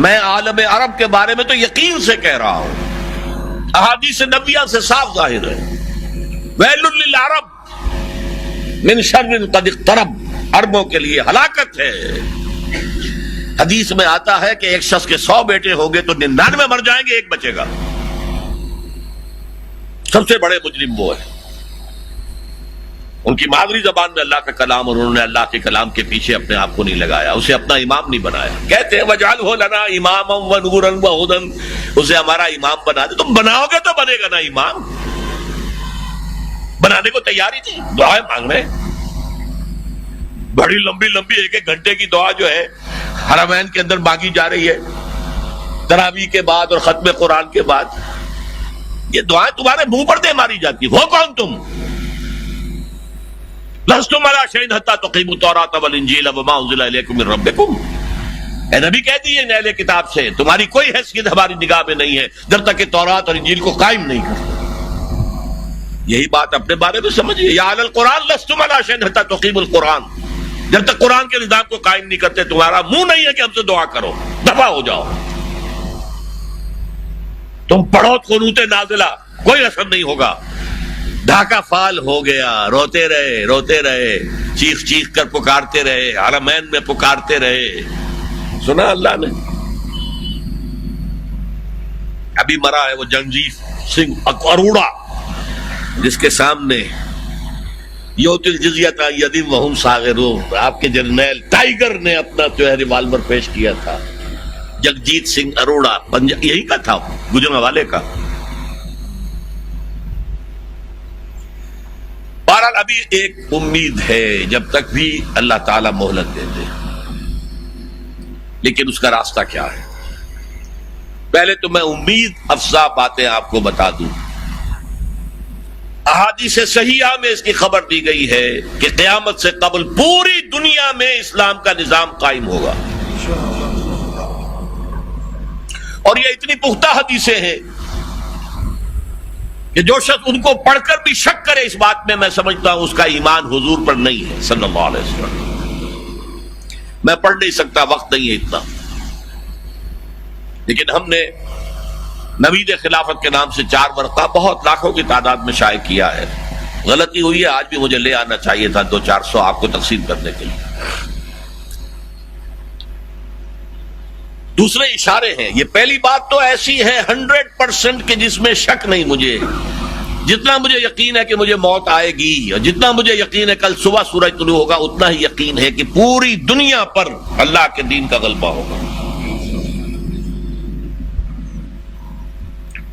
میں عالم عرب کے بارے میں تو یقین سے کہہ رہا ہوں، احادیث نبیہ سے صاف ظاہر ہے، ویل للعرب من شر قد اقترب، عربوں کے لیے ہلاکت ہے۔ حدیث میں آتا ہے کہ ایک شخص کے 100 بیٹے ہوں گے تو 99 مر جائیں گے، ایک بچے گا۔ سب سے بڑے مجرم وہ ہے، ان کی مادری زبان میں اللہ کا کلام، اور انہوں نے اللہ کے کلام کے پیچھے اپنے آپ کو نہیں لگایا، اسے اپنا امام نہیں بنایا۔ کہتے ہیں وَاجْعَلْهُ لَنَا إِمَامًا وَنُورًا وَهُدًى، اسے ہمارا امام بنا دے۔ تم بناؤ گے تو بنے گا نا امام، بنانے کو تیاری تھی، دعائیں مانگ رہے ہیں بڑی لمبی لمبی، ایک ایک گھنٹے کی دعا جو ہے حرمین کے اندر مانگی جا رہی ہے تراویح کے بعد اور ختم قرآن کے بعد۔ یہ دعائیں تمہارے منہ پر دے ماری جاتی، ہو کون تم؟ لستم علی شیء حتی تقیموا التوراۃ والانجیل وما انزل الیکم من ربکم، اے نبی کہہ دیجیے اہل کتاب سے تمہاری کوئی حیثیت ہماری نگاہ میں نہیں ہے جب تک کہ تورات اور انجیل کو قائم نہیں کرتے۔ یہی بات اپنے بارے میں سمجھیے، یا اہل القرآن لستم علی شیء حتی تقیموا القرآن، جب تک قرآن کے نظام کو قائم نہیں کرتے تمہارا منہ نہیں ہے کہ ہم سے دعا کرو، دفع ہو جاؤ۔ تم پڑھو قنوت نازلہ، کوئی اثر نہیں ہوگا۔ ڈھاکہ فال ہو گیا، روتے رہے، چیخ چیخ کر پکارتے رہے، حرمین میں پکارتے رہے، سنا اللہ نے۔ ابھی مرا ہے وہ جگجیت سنگھ اروڑا، جس کے سامنے یوت الجزیۃ عن ید وہم صاغرون، آپ کے جرنیل ٹائیگر نے اپنا جو ہے ریوالور پیش کیا تھا۔ جگجیت سنگھ اروڑا یہی کا تھا، گجرانوالے کا۔ بہرحال ابھی ایک امید ہے، جب تک بھی اللہ تعالیٰ مہلت دیتے، لیکن اس کا راستہ کیا ہے؟ پہلے تو میں امید افزا باتیں آپ کو بتا دوں۔ احادیث صحیحہ میں اس کی خبر دی گئی ہے کہ قیامت سے قبل پوری دنیا میں اسلام کا نظام قائم ہوگا، اور یہ اتنی پختہ حدیثیں ہیں کہ جو شخص ان کو پڑھ کر بھی شک کرے اس بات میں سمجھتا ہوں اس کا ایمان حضور پر نہیں ہے صلی اللہ علیہ وسلم۔ میں پڑھ نہیں سکتا، وقت نہیں ہے اتنا، لیکن ہم نے نوید خلافت کے نام سے 4 ورقہ بہت لاکھوں کی تعداد میں شائع کیا ہے۔ غلطی ہوئی ہے، آج بھی مجھے لے آنا چاہیے تھا 200-400 آپ کو تقسیم کرنے کے لیے۔ دوسرے اشارے ہیں، یہ پہلی بات تو ایسی ہے 100% کہ جس میں شک نہیں مجھے، جتنا مجھے یقین ہے کہ مجھے موت آئے گی، اور جتنا مجھے یقین ہے کل صبح سورج طلوع ہوگا، اتنا ہی یقین ہے کہ پوری دنیا پر اللہ کے دین کا غلبہ ہوگا۔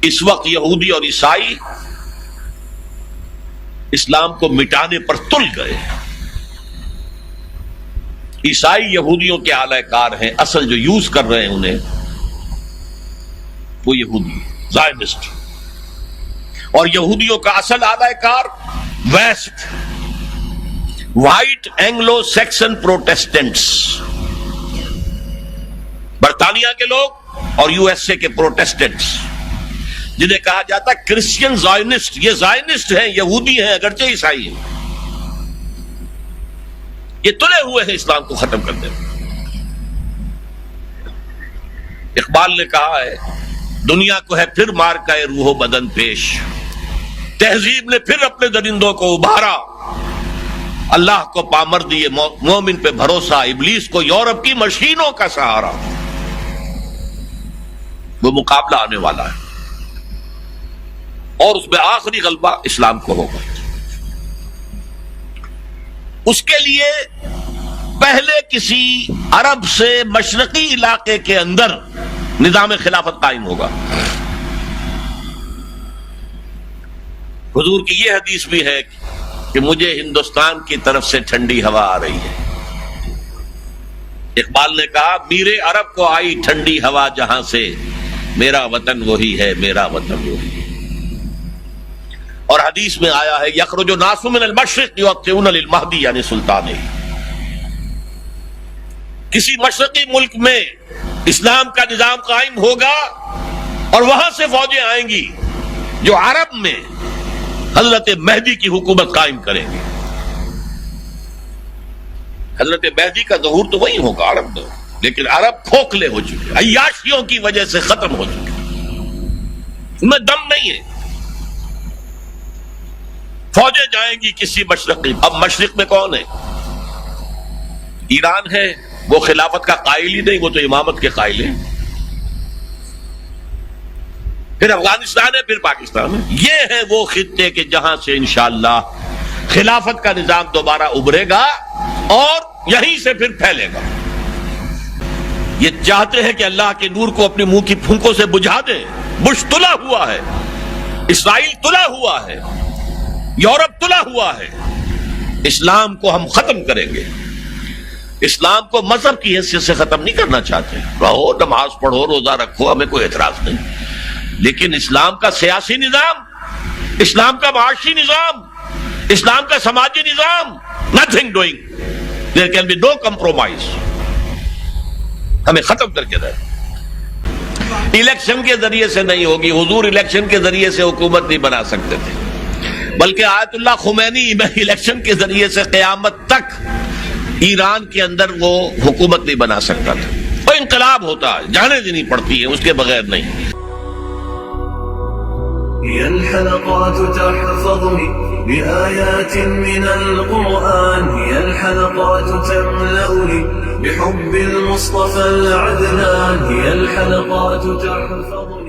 اس وقت یہودی اور عیسائی اسلام کو مٹانے پر تل گئے۔ عیسائی یہودیوں کے اعلی کار ہیں، اصل جو یوز کر رہے ہیں انہیں وہ یہودی زائنسٹ، اور یہودیوں کا اصل اعلی کار ویسٹ، وائٹ اینگلو سیکسن پروٹیسٹنٹس، برطانیہ کے لوگ اور USA کے پروٹیسٹنٹس، جنہیں کہا جاتا ہے کرسچین زائنسٹ۔ یہ زائنسٹ ہیں، یہودی ہیں اگرچہ عیسائی ہیں، یہ تلے ہوئے ہیں اسلام کو ختم کرنے میں۔ اقبال نے کہا ہے دنیا کو ہے پھر مار کا روح و بدن پیش، تہذیب نے پھر اپنے درندوں کو ابھارا، اللہ کو پامر دیے مومن پہ بھروسہ، ابلیس کو یورپ کی مشینوں کا سہارا۔ وہ مقابلہ آنے والا ہے، اور اس میں آخری غلبہ اسلام کو ہوگا۔ اس کے لیے پہلے کسی عرب سے مشرقی علاقے کے اندر نظام خلافت قائم ہوگا۔ حضور کی یہ حدیث بھی ہے کہ مجھے ہندوستان کی طرف سے ٹھنڈی ہوا آ رہی ہے۔ اقبال نے کہا میرے عرب کو آئی ٹھنڈی ہوا جہاں سے، میرا وطن وہی ہے، میرا وطن وہی ہے۔ اور حدیث میں آیا ہے یخرج الناس من المشرق یؤطئون للمہدی، یعنی سلطان ہی۔ کسی مشرقی ملک میں اسلام کا نظام قائم ہوگا اور وہاں سے فوجیں آئیں گی جو عرب میں حضرت مہدی کی حکومت قائم کریں گے۔ حضرت مہدی کا ظہور تو وہی ہوگا عرب میں۔ لیکن عرب کھوکھلے ہو چکے، عیاشیوں کی وجہ سے ختم ہو چکے، میں دم نہیں ہے۔ فوجیں جائیں گی کسی مشرقی، اب مشرق میں کون ہے؟ ایران ہے، وہ خلافت کا قائل ہی نہیں، وہ تو امامت کے قائل ہیں۔ پھر افغانستان ہے، پھر پاکستان ہے۔ یہ ہے وہ خطے کہ جہاں سے انشاءاللہ خلافت کا نظام دوبارہ ابھرے گا اور یہیں سے پھر پھیلے گا۔ یہ چاہتے ہیں کہ اللہ کے نور کو اپنے منہ کی پھونکوں سے بجھا دے۔ بش تلا ہوا ہے، اسرائیل تلا ہوا ہے، یورپ تلا ہوا ہے۔ اسلام کو ہم ختم کریں گے۔ اسلام کو مذہب کی حیثیت سے ختم نہیں کرنا چاہتے، رہو، نماز پڑھو، روزہ رکھو، ہمیں کوئی اعتراض نہیں، لیکن اسلام کا سیاسی نظام، اسلام کا معاشی نظام، اسلام کا سماجی نظام، nothing doing, there can be no compromise، ہمیں ختم کر کے رہے۔ الیکشن کے ذریعے سے نہیں ہوگی، حضور الیکشن کے ذریعے سے حکومت نہیں بنا سکتے تھے، بلکہ آیت اللہ خمینی الیکشن کے ذریعے سے قیامت تک ایران کے اندر وہ حکومت نہیں بنا سکتا تھا۔ وہ انقلاب ہوتا ہے، جانے دینی پڑتی ہے، اس کے بغیر نہیں۔ هي الحلقات تحفظني بآيات من القرآن، هي الحلقات تملأني بحب المصطفى العدنان، هي الحلقات تحفظني